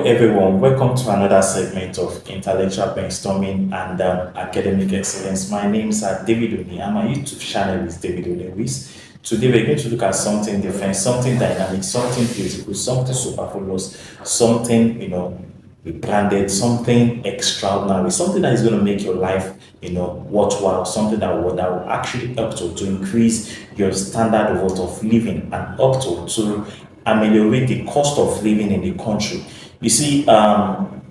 everyone. Welcome to another segment of intellectual brainstorming and academic excellence. My name is David Oni, and my YouTube channel is David Oni. Today, we're going to look at something different, something dynamic, something beautiful, something superfluous, something branded, something extraordinary, something that is going to make your life worthwhile, something that will actually help to increase your standard of living and up to ameliorate the cost of living in the country. You see, an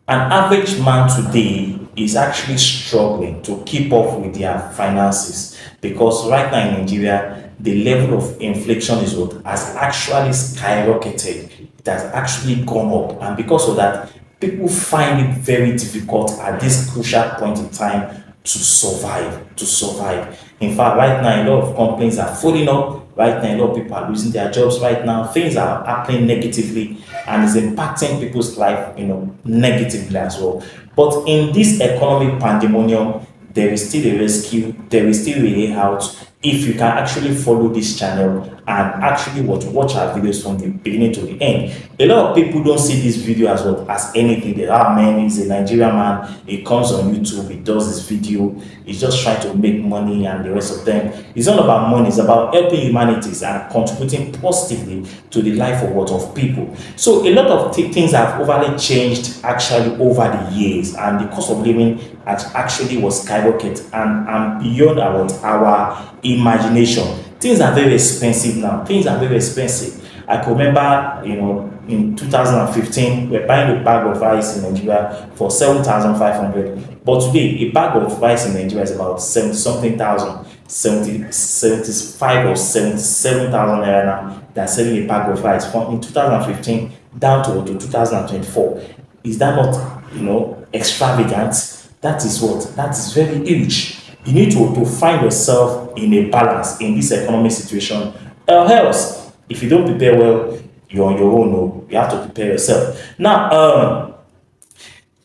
average man today is actually struggling to keep up with their finances because right now in Nigeria, the level of inflation is what has actually skyrocketed. It has actually gone up, and because of that, people find it very difficult at this crucial point in time to survive. In fact, right now, a lot of companies are folding up. Right now, a lot of people are losing their jobs. Right now, things are happening negatively, and it's impacting people's life, negatively as well. But in this economic pandemonium, there is still a rescue. There is still a way out if you can actually follow this channel and actually watch our videos from the beginning to the end. A lot of people don't see this video as what as anything. They man, he's a Nigerian man, he comes on YouTube, he does this video, he's just trying to make money and the rest of them. It's not about money, it's about helping humanities and contributing positively to the life of people. So a lot of things have overly changed actually over the years, and the cost of living has actually was skyrocketed and beyond our imagination. Things are very expensive now. Things are very expensive. I can remember, in 2015, we're buying a bag of rice in Nigeria for 7,500. But today, a bag of rice in Nigeria is about 70 something thousand, 75 or 77,000 naira now. They're selling a bag of rice from in 2015 down to 2024. Is that not, extravagant? That is very huge. You need to find yourself in a balance in this economic situation. Else, if you don't prepare well, you're on your own. No, you have to prepare yourself. Now,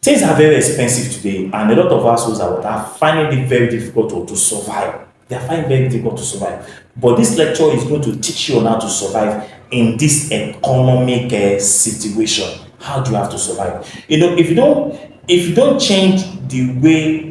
things are very expensive today, and a lot of households are finding it very difficult to survive. They are finding it very difficult to survive. But this lecture is going to teach you on how to survive in this economic situation. How do you have to survive? If you don't change the way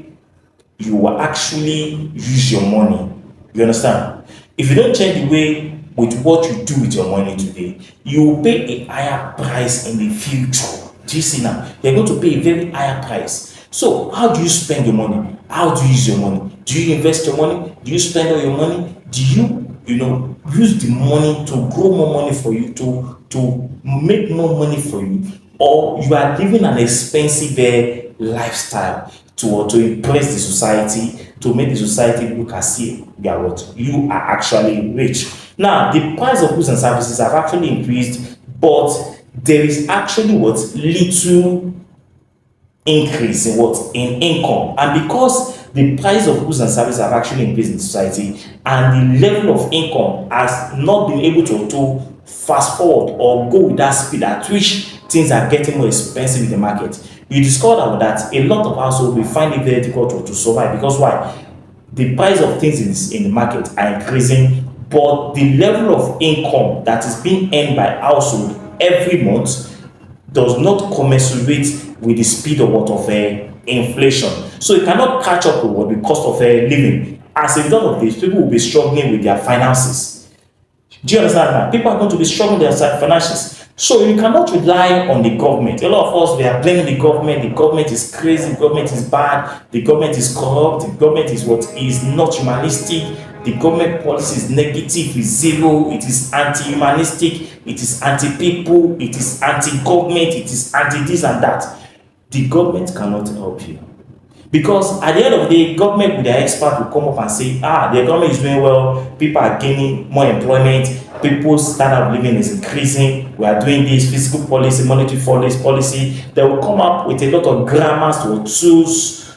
you will actually use your money. You understand? If you don't change the way with what you do with your money today, you will pay a higher price in the future. Do you see now? You're going to pay a very higher price. So how do you spend your money? How do you use your money? Do you invest your money? Do you spend all your money? Do you use the money to grow more money for you, to make more money for you? Or you are living an expensive lifestyle to impress the society, to make the society look as if you are actually rich. Now, the price of goods and services have actually increased, but there is actually little increase in income. And because the price of goods and services have actually increased in society, and the level of income has not been able to fast forward or go with that speed at which things are getting more expensive in the market, you discover that a lot of households will find it very difficult to survive. Because why? The price of things in the market are increasing, but the level of income that is being earned by household every month does not commensurate with the speed of inflation. So it cannot catch up with the cost of living. As a result of this, people will be struggling with their finances. Do you understand that? People are going to be struggling with their finances. So you cannot rely on the government. A lot of us, we are blaming the government. The government is crazy. The government is bad. The government is corrupt. The government is not humanistic. The government policy is negative, is zero. It is anti-humanistic. It is anti-people. It is anti-government. It is anti-this and that. The government cannot help you. Because at the end of the day, government with their expert will come up and say, the economy is doing well, people are gaining more employment, people's standard of living is increasing, we are doing this fiscal policy, monetary policy. They will come up with a lot of grammars to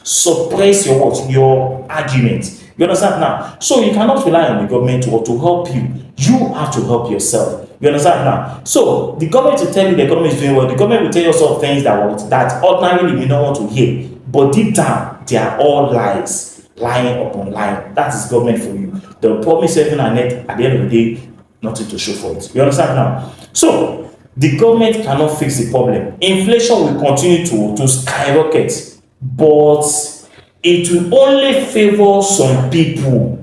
suppress your argument. You understand now? So you cannot rely on the government to help you. You have to help yourself. You understand now? So the government will tell you the economy is doing well. The government will tell you some things that ordinarily you may not want to hear. But deep down, they are all lies, lying upon lying. That is government for you. They will promise heaven and earth. At the end of the day, nothing to show for it. You understand now? So The government cannot fix the problem. Inflation will continue to skyrocket, but it will only favor some people.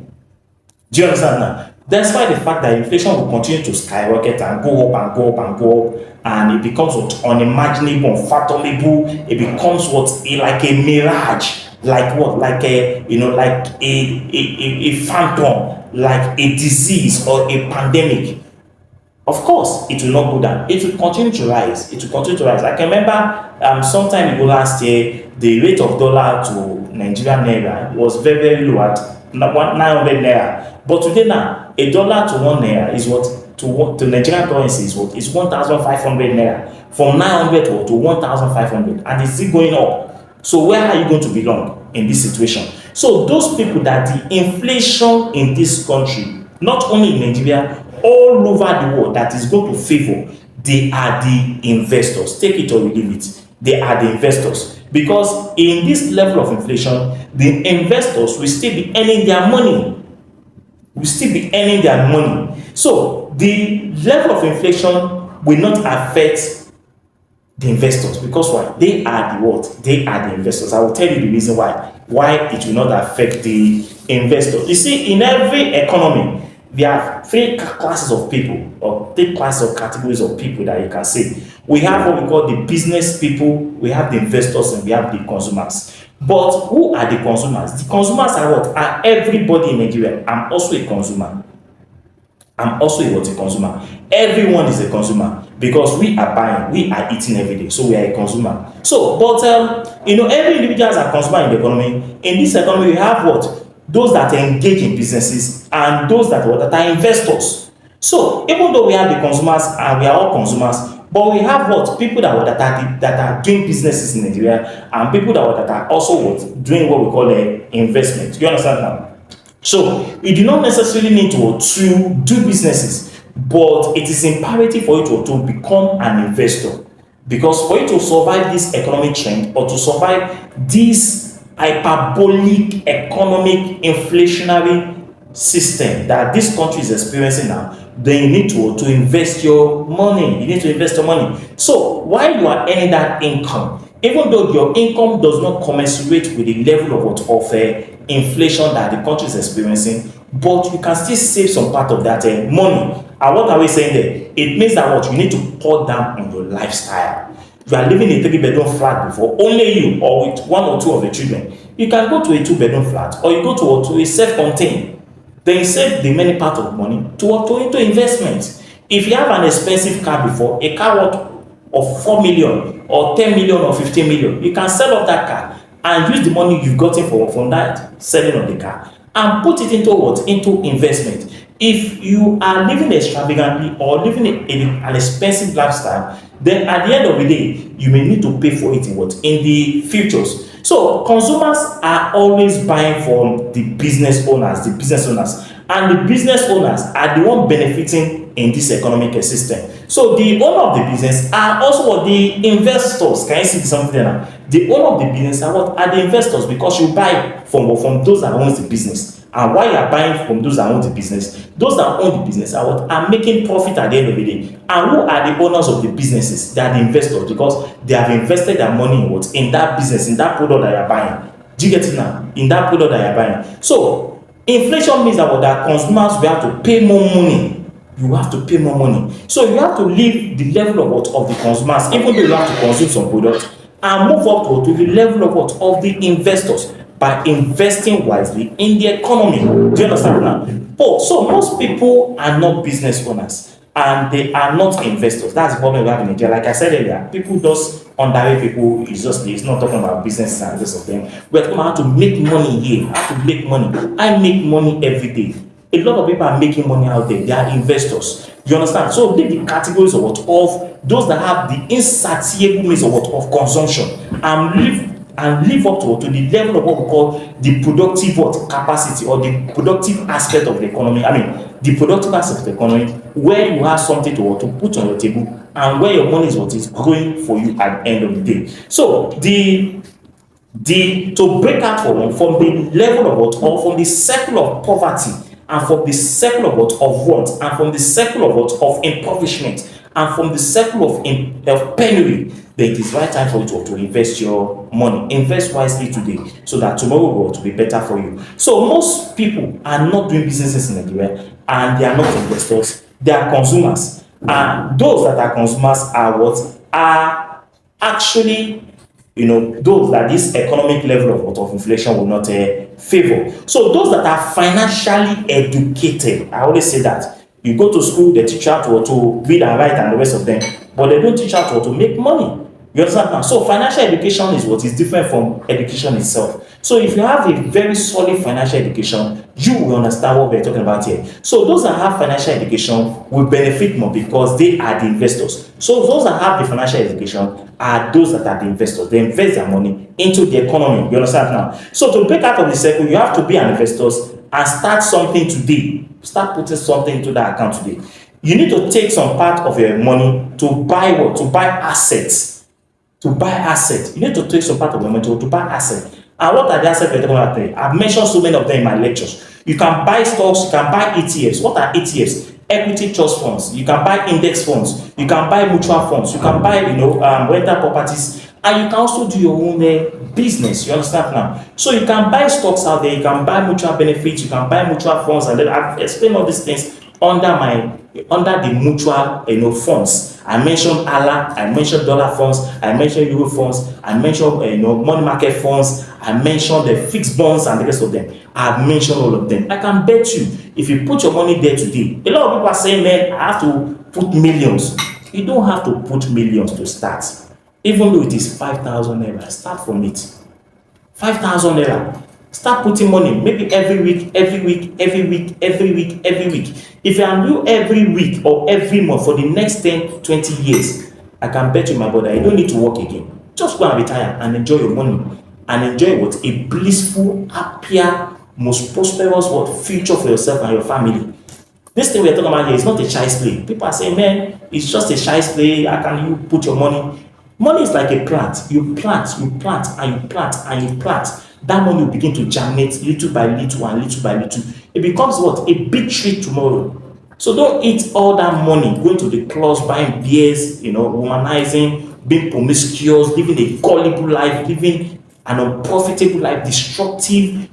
Do you understand now? Despite the fact that inflation will continue to skyrocket and go up and go up and go up, and it becomes what unimaginable, unfathomable, it becomes what like a mirage, like what, like a like a phantom, like a disease or a pandemic. Of course, it will not go down. It will continue to rise. It will continue to rise. I can remember sometime ago last year, the rate of dollar to Nigerian naira was very, very low at 900 naira. But today now, a dollar to 1 naira is what to Nigerian currency is what is 1,500 naira, from 900 to 1,500, and it's still going up. So where are you going to belong in this situation? So those people that the inflation in this country, not only in Nigeria, all over the world, that is going to favor, they are the investors. Take it or you leave it. They are the investors. Because in this level of inflation, the investors will still be earning their money. Will still be earning their money. So the level of inflation will not affect the investors, because why? They are the what? They are the investors. I will tell you the reason why it will not affect the investors. You see, in every economy, there are three classes of people, or three classes of categories of people that you can see. We have what we call the business people, we have the investors, and we have the consumers. But who are the consumers? The consumers are what? Are everybody in Nigeria. I'm also a consumer. I'm also a consumer. Everyone is a consumer, because we are buying, we are eating every day, so we are a consumer. So, but every individual is a consumer in the economy. In this economy, we have what? Those that engage in businesses and those that are investors. So even though we have the consumers and we are all consumers, but we have what? People that are doing businesses in Nigeria, and people that are also what? Doing what we call investment. You understand now? So you do not necessarily need to do businesses, but it is imperative for you to become an investor, because for you to survive this economic trend, or to survive this hyperbolic economic inflationary system that this country is experiencing now, then you need to invest your money. You need to invest your money. So while you are earning that income, even though your income does not commensurate with the level of inflation that the country is experiencing, but you can still save some part of that money. And what are we saying there? It means that what you need to cut down on your lifestyle. You are living in a 3-bedroom flat before, only you or with one or two of the children. You can go to a 2-bedroom flat, or you go to a self-contained. Then you save the many part of money into investment. If you have an expensive car before, a car worth of 4 million or 10 million or 15 million, you can sell off that car and use the money you've gotten from that selling of the car and put it into what? Into investment. If you are living extravagantly or living an expensive lifestyle, then at the end of the day, you may need to pay for it in the futures. So consumers are always buying from the business owners, and the business owners are the one benefiting in this economic system. So the owner of the business are also the investors. Can you see something now? The owner of the business are the investors, because you buy from those that own the business. And while you are buying from those that own the business, those that own the business are making profit at the end of the day. And who are the owners of the businesses? They are the investors, because they have invested their money in that business, in that product that you are buying. Do you get it now? In that product that you are buying. So inflation means that consumers will have to pay more money. You have to pay more money. So you have to leave the level of the consumers, even though you have to consume some products, and move up to the level of the investors, by investing wisely in the economy. Do you understand now? But so most people are not business owners, and they are not investors. That's the problem we have in Nigeria. Like I said earlier, people just underrate people. It's not talking about business and this of them. We're talking about how to make money here, how to make money. I make money every day. A lot of people are making money out there. They are investors. You understand? So take the categories of those that have the insatiable means of consumption, and live up to the level of what we call the productive capacity, or the productive aspect of the economy. I mean, the productive aspect of the economy, where you have something to put on your table, and where your money is growing for you at the end of the day. So to break out from the level of or from the circle of poverty and from the circle of what? Of want, and from the circle of what? Of impoverishment, and from the circle of penury, then it is right time for you to invest your money. Invest wisely today so that tomorrow will be better for you. So most people are not doing businesses in Nigeria, and they are not investors, they are consumers. And those that are consumers are what? Are actually, those that this economic level of inflation will not favor. So those that are financially educated, I always say that you go to school, they teach you how to read and write and the rest of them, but they don't teach you how to make money. You understand now? So financial education is what is different from education itself. So if you have a very solid financial education, you will understand what we're talking about here. So those that have financial education will benefit more because they are the investors. So those that have the financial education are those that are the investors. They invest their money into the economy. You understand now? So to break out of the circle, you have to be an investor and start something today. Start putting something into that account today. You need to take some part of your money to buy what? To buy assets. To buy assets. You need to take some part of your money to buy assets. And what are the assets we're talking about today? I've mentioned so many of them in my lectures. You can buy stocks, you can buy ETFs. What are ETFs? Equity trust funds. You can buy index funds. You can buy mutual funds. You can buy, rental properties. And you can also do your own business. You understand now? So you can buy stocks out there. You can buy mutual benefits. You can buy mutual funds. And then I've explained all these things under the mutual funds. I mentioned ALA, I mentioned dollar funds, I mentioned euro funds, I mentioned money market funds, I mentioned the fixed bonds and the rest of them. I've mentioned all of them. I can bet you, if you put your money there today, a lot of people are saying, man, I have to put millions. You don't have to put millions to start. Even though it is 5,000 naira, start from it. 5,000 naira. Start putting money, maybe every week. If you can do every week or every month for the next 10, 20 years, I can bet you, my brother, you don't need to work again. Just go and retire and enjoy your money and enjoy what? A blissful, happier, most prosperous future for yourself and your family. This thing we're talking about here is not a child's play. People are saying, man, it's just a child's play. How can you put your money? Money is like a plant. You plant, and you plant, and you plant. That money will begin to germinate little by little and little by little. It becomes what? A big tree tomorrow. So don't eat all that money going to the clubs, buying beers, womanizing, being promiscuous, living a gullible life, living an unprofitable life, destructive,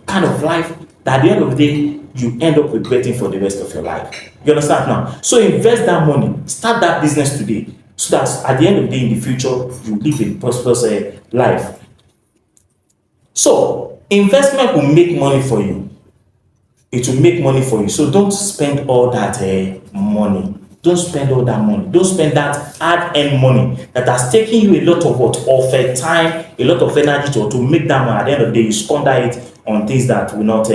kind of life that at the end of the day, you end up regretting for the rest of your life. You understand now? So invest that money, start that business today, so that at the end of the day, in the future, you live a prosperous life. So investment will make money for you. It will make money for you. So don't spend all that money. Don't spend all that money. Don't spend that hard-earned money that has taken you a lot of time, a lot of energy to make that money. At the end of the day, you squander it on things that will not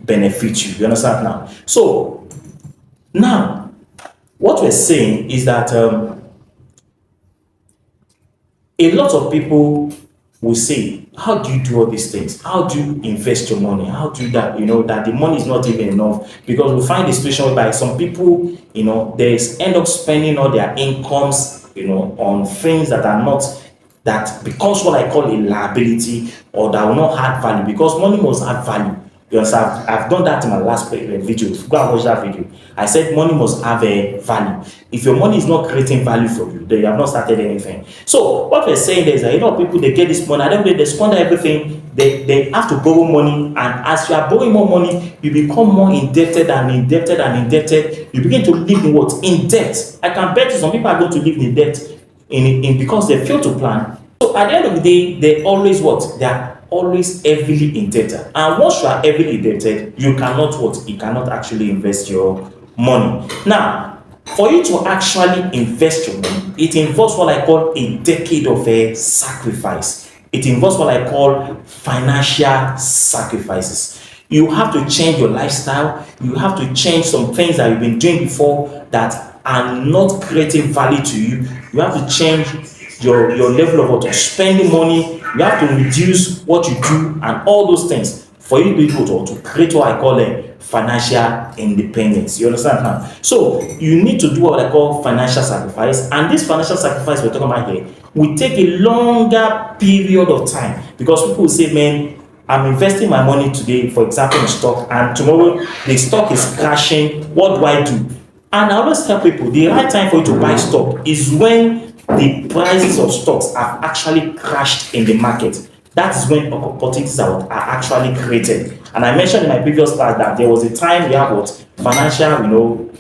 benefit you. You understand now? So now, what we're saying is that a lot of people will say, how do you do all these things? How do you invest your money? How do you that? That the money is not even enough, because we find a situation whereby some people, they end up spending all their incomes, on things that are not, that becomes what I call a liability, or that will not add value, because money must add value. You understand? I've done that in my last video. Go and watch that video. I said money must have a value. If your money is not creating value for you, then you have not started anything. So what we're saying is that a lot of people, they get this money, and then they squander everything. They have to borrow money, and as you are borrowing more money, you become more indebted and indebted and indebted. You begin to live in what? In debt. I can bet you some people are going to live in debt because they fail to plan. So at the end of the day, they always what? They are always heavily indebted. And once you are heavily indebted, you cannot what? You cannot actually invest your money. Now, for you to actually invest your money, it involves what I call a decade of a sacrifice. It involves what I call financial sacrifices. You have to change your lifestyle. You have to change some things that you've been doing before that are not creating value to you. You have to change your level of spending money. You have to reduce what you do and all those things for you to be able to create what I call a financial independence. You understand now? So you need to do what I call financial sacrifice, and this financial sacrifice we're talking about here will take a longer period of time, because people will say, man, I'm investing my money today, for example, in stock, and tomorrow the stock is crashing. What do I do? And I always tell people the right time for you to buy stock is when the prices of stocks have actually crashed in the market. That is when opportunities are actually created. And I mentioned in my previous class that there was a time we had what financial,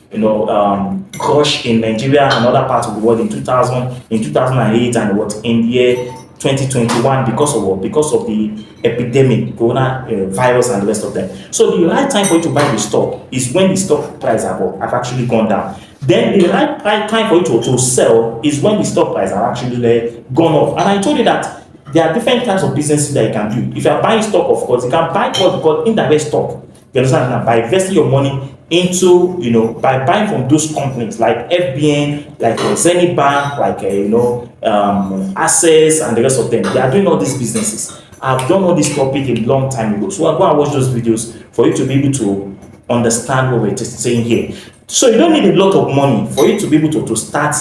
crush in Nigeria and other parts of the world in 2000, in 2008, and what in the year 2021 because of what? Because of the epidemic, corona virus, and the rest of them. So the right time for you to buy the stock is when the stock price have actually gone down. Then the right time for you to sell is when the stock price have actually gone up. And I told you that there are different types of businesses that you can do. If you are buying stock, of course, you can buy what we call indirect stock. You understand now? By investing your money into, by buying from those companies like FBN, like Zenith Bank, like Access, and the rest of them. They are doing all these businesses. I've done all this topic a long time ago, so I'll go and watch those videos for you to be able to understand what we're saying here. So you don't need a lot of money for you to be able to start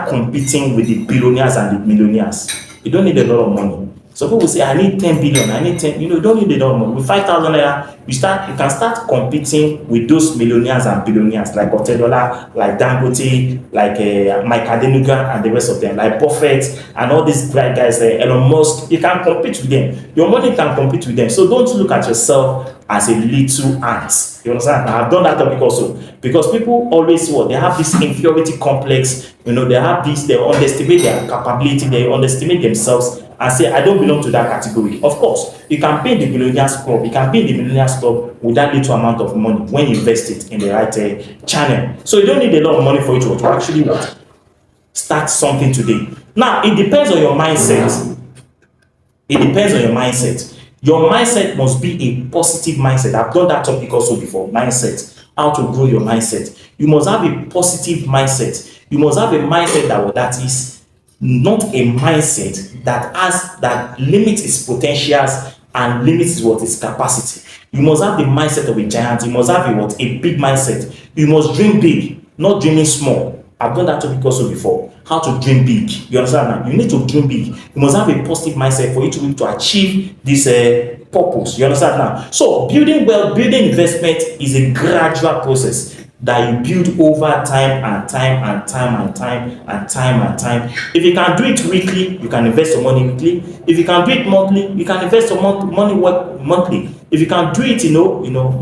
competing with the billionaires and the millionaires. You don't need a lot of money. Some people say, I need 10 billion, I need 10, you don't need a lot of money. With 5,000 naira, you can start competing with those millionaires and billionaires like Otedola, like Dangote, like Mike Adenuga and the rest of them, like Buffett and all these bright guys, Elon Musk. You can compete with them. Your money can compete with them. So don't look at yourself as a little ant. You understand? I've done that topic also. Because people always they have this inferiority complex, they have this, they underestimate their capability, they underestimate themselves and say, I don't belong to that category. Of course, you can pay the billionaires club, you can pay the millionaires club with that little amount of money when you invest it in the right channel. So you don't need a lot of money for you to actually start something today. Now, it depends on your mindset. It depends on your mindset. Your mindset must be a positive mindset. I've done that topic also before, mindset. How to grow your mindset. You must have a positive mindset. You must have a mindset that is not a mindset that limits its potentials and limits its capacity. You must have the mindset of a giant. You must have a big mindset. You must dream big, not dreaming small. I've done that topic also before. How to dream big. You understand now? You need to dream big. You must have a positive mindset for you to be able to achieve this purpose. You understand now? So building wealth, building investment is a gradual process that you build over time and time and time and time and time and time. If you can do it weekly, you can invest your money weekly. If you can do it monthly, you can invest your money monthly. If you can do it,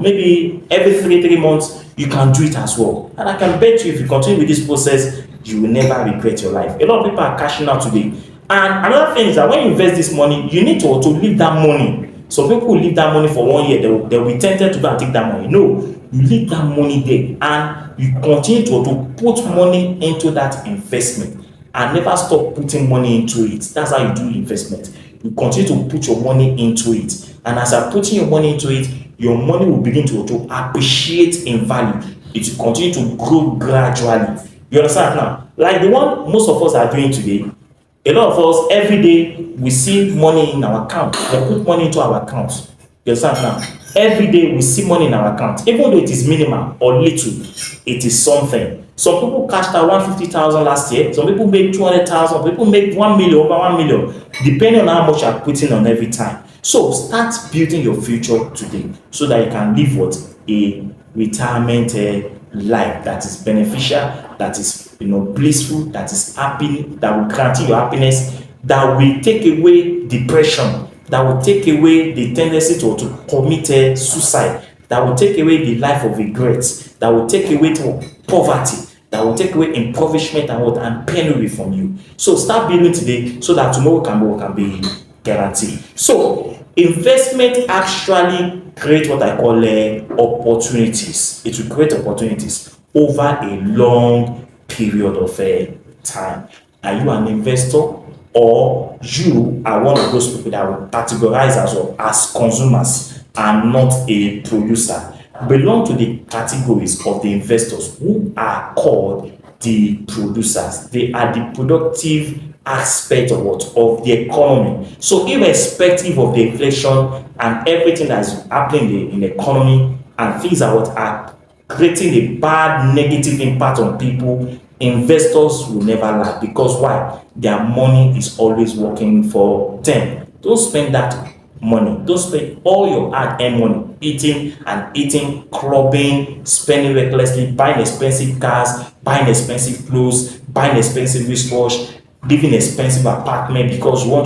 maybe every 3 months, you can do it as well. And I can bet you, if you continue with this process, you will never regret your life. A lot of people are cashing out today. And another thing is that when you invest this money, you need to leave that money. Some people will leave that money for 1 year. They'll be tempted to go and take that money. No, you leave that money there and you continue to put money into that investment and never stop putting money into it. That's how you do investment. You continue to put your money into it. And as you're putting your money into it, your money will begin to appreciate in value. It will continue to grow gradually. You understand now? Like the one most of us are doing today. A lot of us, every day, we see money in our account. We put money into our account. You understand now? Every day, we see money in our account. Even though it is minimal or little, it is something. Some people cashed out 150,000 last year. Some people make 200,000. Some people make 1 million, over 1 million, depending on how much you are putting on every time. So start building your future today so that you can live a retirement life that is beneficial, that is blissful, that is happy, that will grant you your happiness, that will take away depression, that will take away the tendency to commit suicide, that will take away the life of regret, that will take away poverty, that will take away impoverishment and penury from you. So start building today so that tomorrow can be guaranteed. So investment actually create what I call opportunities. It will create opportunities over a long period of time. Are you an investor, or you are one of those people that will categorize as consumers and not a producer? Belong to the categories of the investors who are called the producers. They are the productive aspect of the economy. So irrespective of the inflation and everything that is happening in the economy and things are creating a bad negative impact on people, investors will never lie. Because why? Their money is always working for them. Don't spend that money. Don't spend all your hard-earned money eating and eating, clubbing, spending recklessly, buying expensive cars, buying expensive clothes, buying expensive wristwatch, living expensive apartment because you want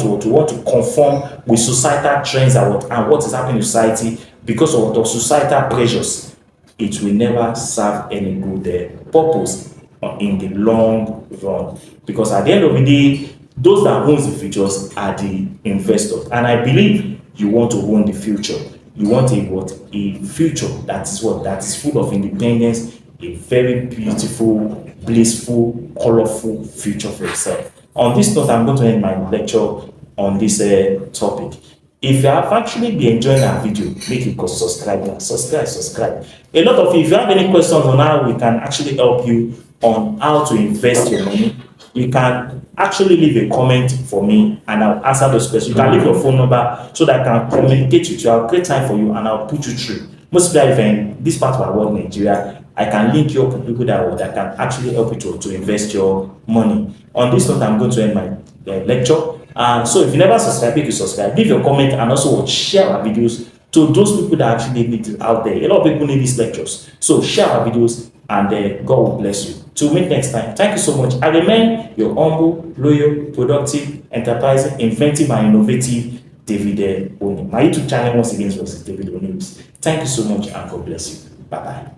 to conform with societal trends and what is happening in society because of the societal pressures. It will never serve any good purpose in the long run, because at the end of the day, those that owns the futures are the investors. And I believe you want to own the future. You want a future that is full of independence, a very beautiful, blissful, colorful future for yourself. On this note, I'm going to end my lecture on this topic. If you have actually been enjoying our video, make it subscribe. A lot of you, if you have any questions on how we can actually help you on how to invest your money, you can actually leave a comment for me and I'll answer those questions. You can leave your phone number so that I can communicate with you. I'll create time for you and I'll put you through. Most people, if you're in this part of our world, Nigeria, I can link you up with people that can actually help you to invest your money. On this note, I'm going to end my lecture. So if you never subscribe, make you subscribe, leave your comment, and also share our videos to those people that actually need it out there. A lot of people need these lectures. So share our videos and God will bless you. Till meet next time. Thank you so much. I remain your humble, loyal, productive, enterprising, inventive, and innovative David Oni. My YouTube channel once again was David Oni. Thank you so much and God bless you. Bye bye.